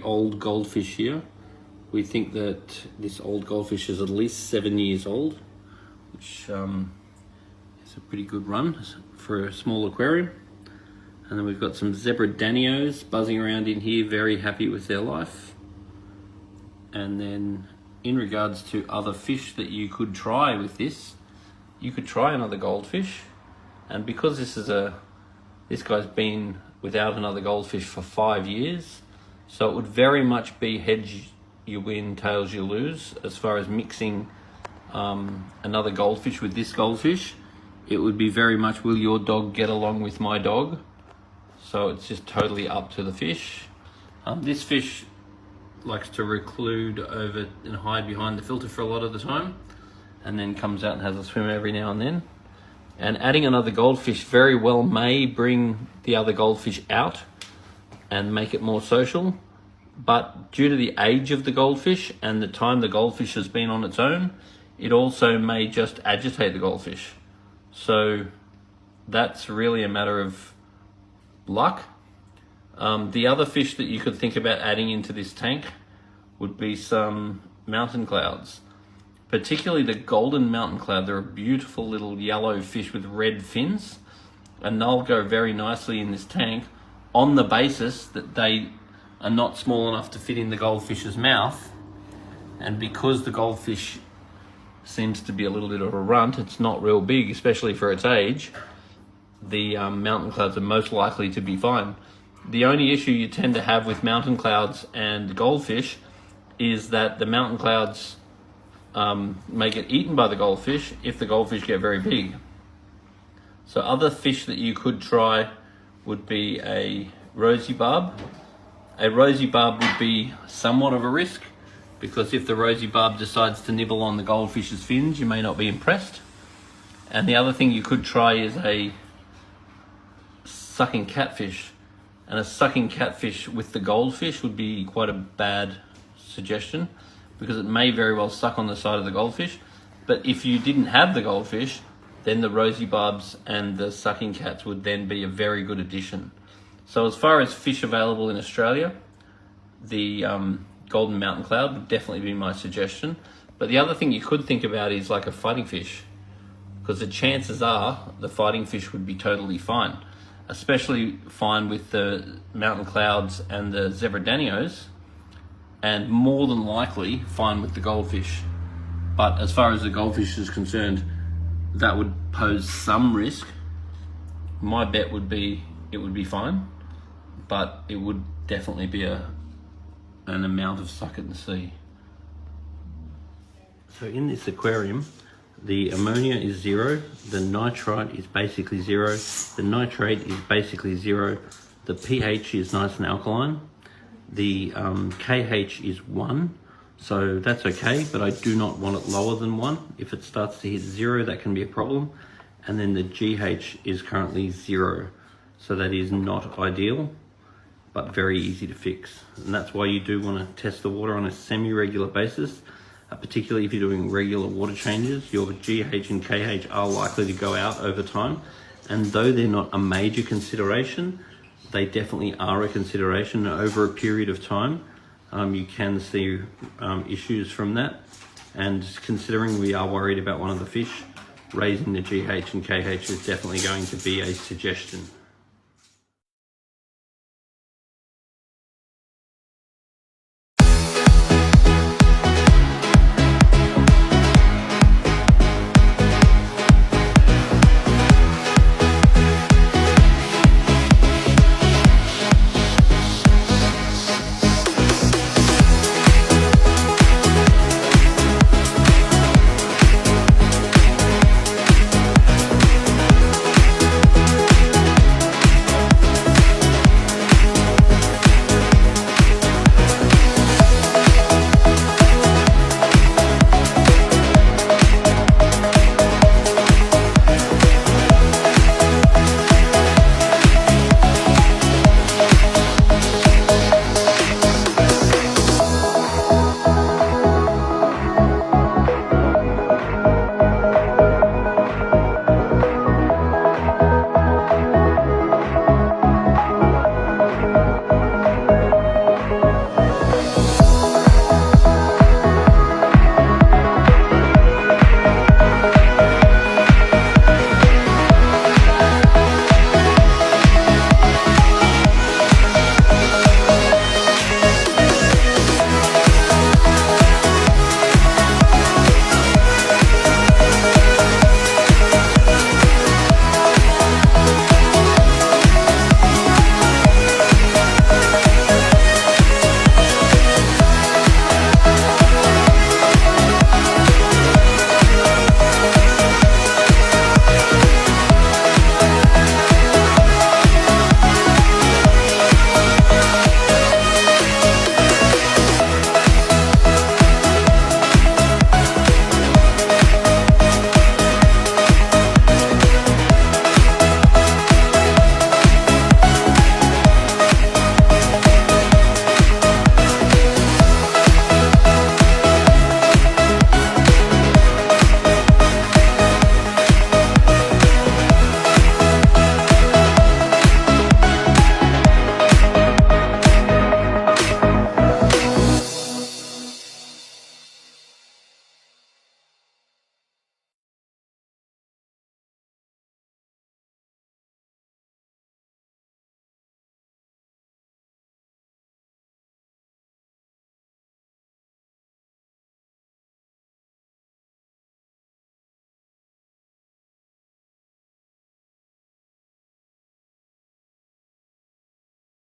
Old goldfish here. We think that this old goldfish is at least 7 years old, which is a pretty good run for a small aquarium. And then we've got some zebra danios buzzing around in here, very happy with their life. And then in regards to other fish that you could try with this, you could try another goldfish. And because this guy's been without another goldfish for 5 years, so it would very much be heads you win, tails you lose. As far as mixing another goldfish with this goldfish, it would be very much, will your dog get along with my dog? So it's just totally up to the fish. This fish likes to reclude over and hide behind the filter for a lot of the time, and then comes out and has a swim every now and then. And adding another goldfish very well may bring the other goldfish out and make it more social, but due to the age of the goldfish and the time the goldfish has been on its own, it also may just agitate the goldfish. So that's really a matter of luck. The other fish that you could think about adding into this tank would be some mountain clouds, particularly the golden mountain cloud. They're a beautiful little yellow fish with red fins, and they'll go very nicely in this tank on the basis that they are not small enough to fit in the goldfish's mouth. And because the goldfish seems to be a little bit of a runt, it's not real big, especially for its age, the mountain clouds are most likely to be fine. The only issue you tend to have with mountain clouds and goldfish is that the mountain clouds may get eaten by the goldfish if the goldfish get very big. So other fish that you could try would be a rosy barb. A rosy barb would be somewhat of a risk, because if the rosy barb decides to nibble on the goldfish's fins, you may not be impressed. And the other thing you could try is a sucking catfish. And a sucking catfish with the goldfish would be quite a bad suggestion, because it may very well suck on the side of the goldfish. But if you didn't have the goldfish, then the rosy barbs and the sucking cats would then be a very good addition. So as far as fish available in Australia, the golden mountain cloud would definitely be my suggestion. But the other thing you could think about is like a fighting fish, because the chances are the fighting fish would be totally fine, especially fine with the mountain clouds and the zebra danios, and more than likely fine with the goldfish. But as far as the goldfish is concerned, that would pose some risk. My bet would be it would be fine, but it would definitely be an amount of suck in the sea. So in this aquarium, the ammonia is 0, the nitrite is basically 0, the nitrate is basically 0, the pH is nice and alkaline, the KH is 1, so that's okay, but I do not want it lower than 1. If it starts to hit 0, that can be a problem. And then the GH is currently 0, so that is not ideal, but very easy to fix. And that's why you do want to test the water on a semi-regular basis, particularly if you're doing regular water changes. Your GH and KH are likely to go out over time, and though they're not a major consideration, they definitely are a consideration. Over a period of time, you can see issues from that. And considering we are worried about one of the fish, raising the GH and KH is definitely going to be a suggestion.